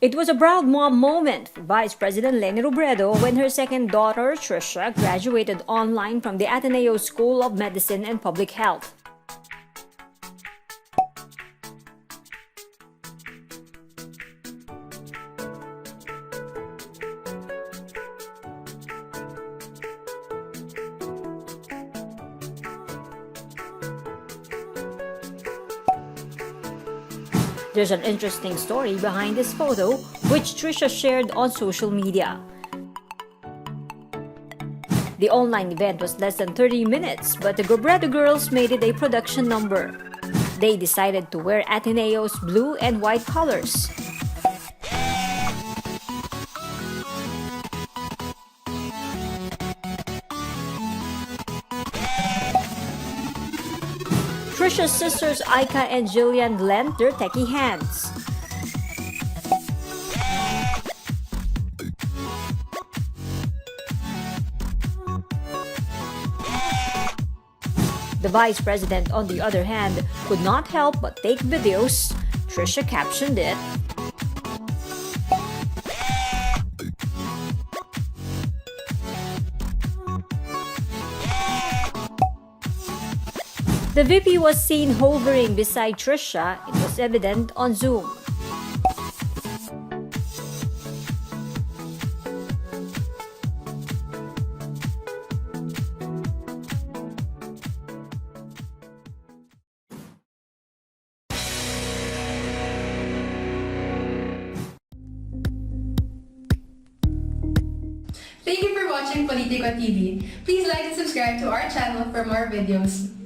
It was a proud mom moment for Vice President Leni Robredo when her second daughter, Tricia, graduated online from the Ateneo School of Medicine and Public Health. There's an interesting story behind this photo, which Tricia shared on social media. The online event was less than 30 minutes, but the Robredo girls made it a production number. They decided to wear Ateneo's blue and white colors. Tricia's sisters Aika and Jillian lent their techie hands. The Vice President, on the other hand, could not help but take videos. Tricia captioned it, The VP was seen hovering beside Tricia. It was evident on Zoom. Thank you for watching Politico TV. Please like and subscribe to our channel for more videos.